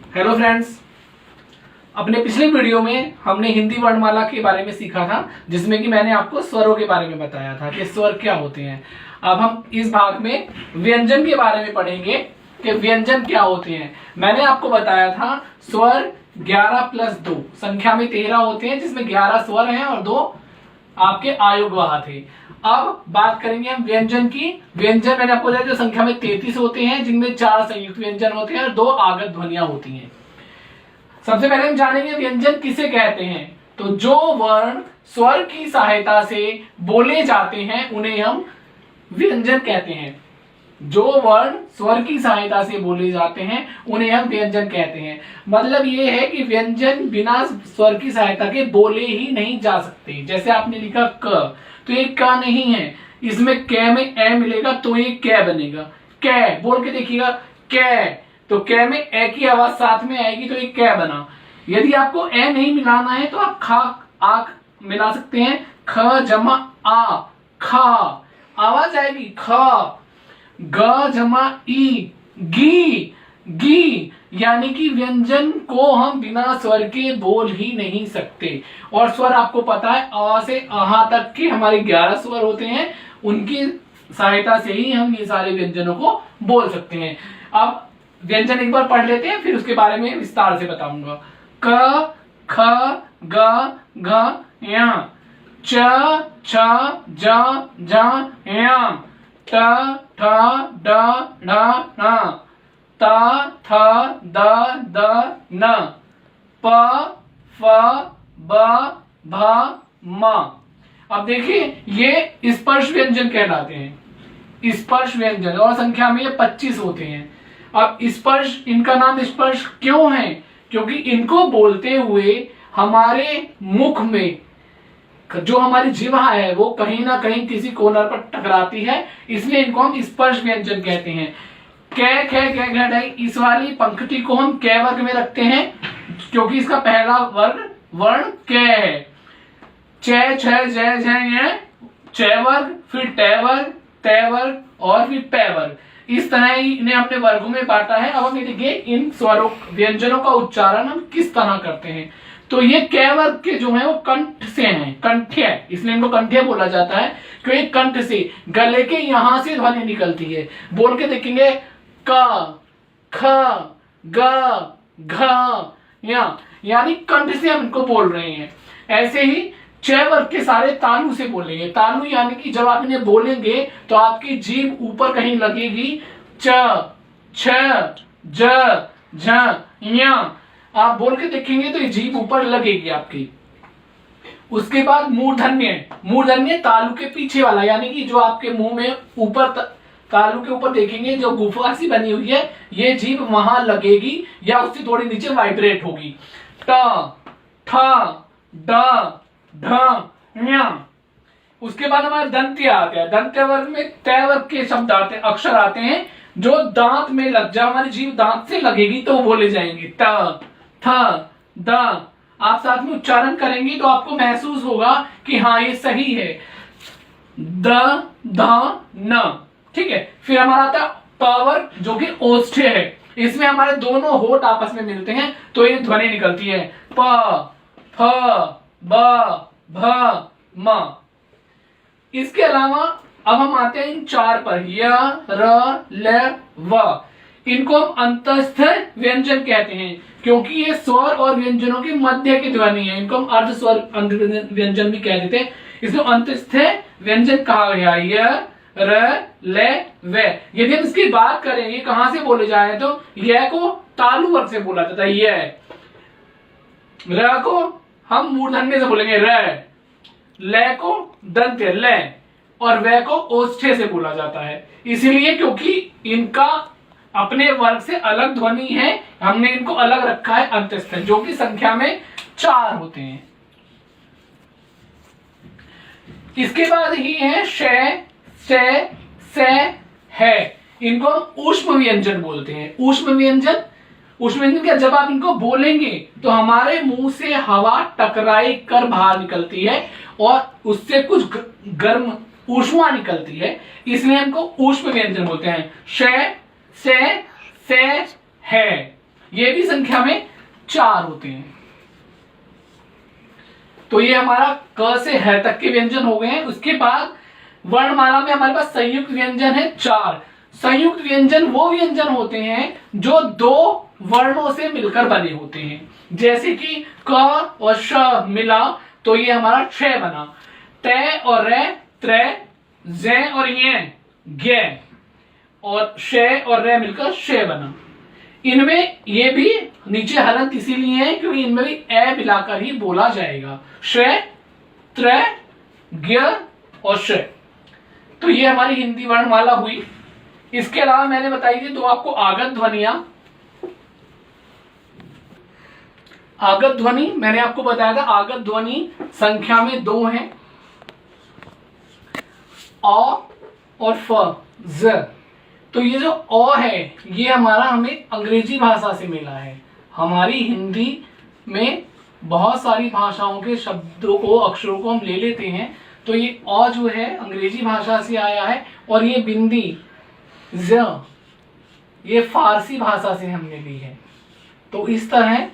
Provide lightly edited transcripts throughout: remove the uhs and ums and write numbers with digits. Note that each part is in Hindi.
हेलो फ्रेंड्स, अपने पिछले वीडियो में हमने हिंदी वर्णमाला के बारे में सीखा था, जिसमें कि मैंने आपको स्वरों के बारे में बताया था कि स्वर क्या होते हैं। अब हम इस भाग में व्यंजन के बारे में पढ़ेंगे कि व्यंजन क्या होते हैं। मैंने आपको बताया था स्वर 11 + 2 संख्या में 13 होते हैं, जिसमें 11 स्वर हैं और 2 आपके आयोगवाह थे। अब बात करेंगे हम व्यंजन की। व्यंजन मैंने आपको बताया जो संख्या में 33 होते हैं, जिनमें 4 संयुक्त व्यंजन होते हैं और 2 आगत ध्वनियां होती हैं। सबसे पहले हम जानेंगे व्यंजन किसे कहते हैं। तो जो वर्ण स्वर की सहायता से बोले जाते हैं उन्हें हम व्यंजन कहते हैं। जो वर्ण स्वर की सहायता से बोले जाते हैं उन्हें हम व्यंजन कहते हैं। मतलब ये है कि व्यंजन बिना स्वर की सहायता के बोले ही नहीं जा सकते। जैसे आपने लिखा क, तो ये क नहीं है, इसमें क में ए मिलेगा तो ये कै बनेगा। कै बोल के देखिएगा, कै, तो कै में ए की आवाज साथ में आएगी तो ये कै बना। यदि आपको ए नहीं मिलाना है तो आप खा आक मिला सकते हैं। ख जमा आ, खा, आवाज आएगी ख। ग जमा ई, गी, गी, यानी कि व्यंजन को हम बिना स्वर के बोल ही नहीं सकते। और स्वर आपको पता है अ से अहा तक के हमारे 11 स्वर होते हैं, उनकी सहायता से ही हम ये सारे व्यंजनों को बोल सकते हैं। अब व्यंजन एक बार पढ़ लेते हैं, फिर उसके बारे में विस्तार से बताऊंगा। क, ख, ग, घ, य, च, छ, ज, झ, य, ट, ठ, ड, ढ, ण, त, थ, द, न, प, फ, ब, भ, म। अब देखिए ये स्पर्श व्यंजन कहलाते हैं। स्पर्श व्यंजन और संख्या में ये 25 होते हैं। अब स्पर्श, इनका नाम स्पर्श क्यों है? क्योंकि इनको बोलते हुए हमारे मुख में जो हमारी जिह्वा है वो कहीं ना कहीं किसी कोनर पर टकराती है, इसलिए इनको हम स्पर्श व्यंजन कहते हैं। कै, खे, कै, घ, ढ, इस वाली पंक्ति को हम कै वर्ग में रखते हैं क्योंकि इसका पहला वर्ण कै है। च, छ, ज, झ, य, च वर्ग, फिर ट वर्ग, त वर्ग और फिर पै वर्ग। इस तरह इन्हें हमने वर्गों में बांटा है। अब हम देखिए इन स्वरों व्यंजनों का उच्चारण हम किस तरह करते हैं। तो ये कै वर्ग के जो है वो कंठ से हैं, कंठ्य, इसलिए इनको कंठ्य बोला जाता है क्योंकि कंठ से गले के यहां से ध्वनि निकलती है। बोल के देखेंगे क, ख, ग, घ, य, यानी कंठ से हम इनको बोल रहे हैं। ऐसे ही च वर्ग के सारे तालु से बोलेंगे। तालु यानी कि जब आप इन्हें बोलेंगे तो आपकी जीभ ऊपर कहीं लगेगी। च, छ, ज, झ, य, आप बोल के देखेंगे तो ये जीभ ऊपर लगेगी आपकी। उसके बाद मूर्धन्य, मूर्धन्य तालु के पीछे वाला, यानी कि जो आपके मुंह में ऊपर तालु के ऊपर देखेंगे जो गुफा सी बनी हुई है, ये जीभ वहां लगेगी या उससे थोड़ी नीचे वाइब्रेट होगी। ट, ठ, ड, ढ, ञ। उसके बाद हमारे दंत्य आते हैं। दंत्य वर्ग में तय वर्ग के शब्द आते हैं, अक्षर आते हैं जो दांत में लग जाए, हमारी जीभ दांत से लगेगी तो बोले जाएंगे। त, थ, द। आप साथ में उच्चारण करेंगे तो आपको महसूस होगा कि हाँ ये सही है। द, ध, न। ठीक है। फिर हमारा आता है प वर्ग जो कि ओष्ठ्य है। इसमें हमारे दोनों होठ आपस में मिलते हैं तो ये ध्वनि निकलती है। प, फ, ब, भ, म। इसके अलावा अब हम आते हैं इन 4 पर, य, र, ल, व। इनको हम अंतस्थ व्यंजन कहते हैं क्योंकि ये स्वर और व्यंजनों के मध्य की ध्वनि है। इनको हम अर्ध स्वर व्यंजन भी कह देते हैं। इसको अंतस्थ व्यंजन कहा गया। य, र, ल, व। यदि हम इसकी बात करेंगे कहां से बोले जाए तो य को तालु वर्ग से बोला जाता है। य, र को हम मूर्धन्य से बोलेंगे र, ल को दंत्य ल और व को ओष्ठ्य से बोला जाता है। इसीलिए क्योंकि इनका अपने वर्ग से अलग ध्वनि है, हमने इनको अलग रखा है अंतस्थ, जो कि संख्या में 4 होते हैं। इसके बाद ही है श, स, स, है। इनको ऊष्म व्यंजन बोलते हैं। ऊष्म व्यंजन, ऊष्म व्यंजन क्या, जब आप इनको बोलेंगे तो हमारे मुंह से हवा टकराई कर बाहर निकलती है और उससे कुछ गर्म ऊष्मा निकलती है, इसलिए इनको ऊष्म व्यंजन बोलते हैं। श, से, है। ये भी संख्या में 4 होते हैं। तो ये हमारा क से ह तक के व्यंजन हो गए हैं। उसके बाद वर्णमाला में हमारे पास संयुक्त व्यंजन है 4। संयुक्त व्यंजन वो व्यंजन होते हैं जो 2 वर्णों से मिलकर बने होते हैं। जैसे कि क और श मिला तो ये हमारा क्षय बना, त और रे त्रय, ज और ये ज्ञ, और श और रे मिलकर क्षय बना। इनमें ये भी नीचे हलंत इसीलिए है क्योंकि इनमें भी ए मिलाकर ही बोला जाएगा, क्षय, त्रय, ज्ञ और क्षय। तो ये हमारी हिंदी वर्णमाला हुई। इसके अलावा मैंने बताई थी 2 आपको आगत ध्वनियां। आगत ध्वनि मैंने आपको बताया था, आगत ध्वनि संख्या में 2 हैं, अ और फ, ज। तो ये जो अ है ये हमारा हमें अंग्रेजी भाषा से मिला है। हमारी हिंदी में बहुत सारी भाषाओं के शब्दों को, अक्षरों को हम ले लेते हैं, तो ये अ जो है अंग्रेजी भाषा से आया है, और ये बिंदी ज ये फारसी भाषा से हमने ली है। तो इस तरह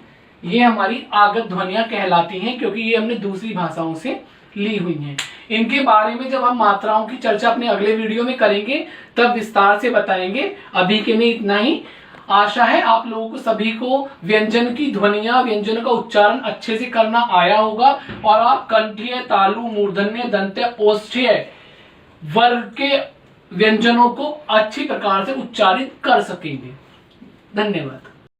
ये हमारी आगत ध्वनियां कहलाती हैं क्योंकि ये हमने दूसरी भाषाओं से ली हुई हैं। इनके बारे में जब हम मात्राओं की चर्चा अपने अगले वीडियो में करेंगे तब विस्तार से बताएंगे। अभी के लिए इतना ही। आशा है आप लोगों को सभी को व्यंजन की ध्वनियां, व्यंजन का उच्चारण अच्छे से करना आया होगा और आप कंठीय, तालु, मूर्धन्य, दंत्य, ओष्ठ्य वर्ग के व्यंजनों को अच्छी प्रकार से उच्चारित कर सकेंगे। धन्यवाद।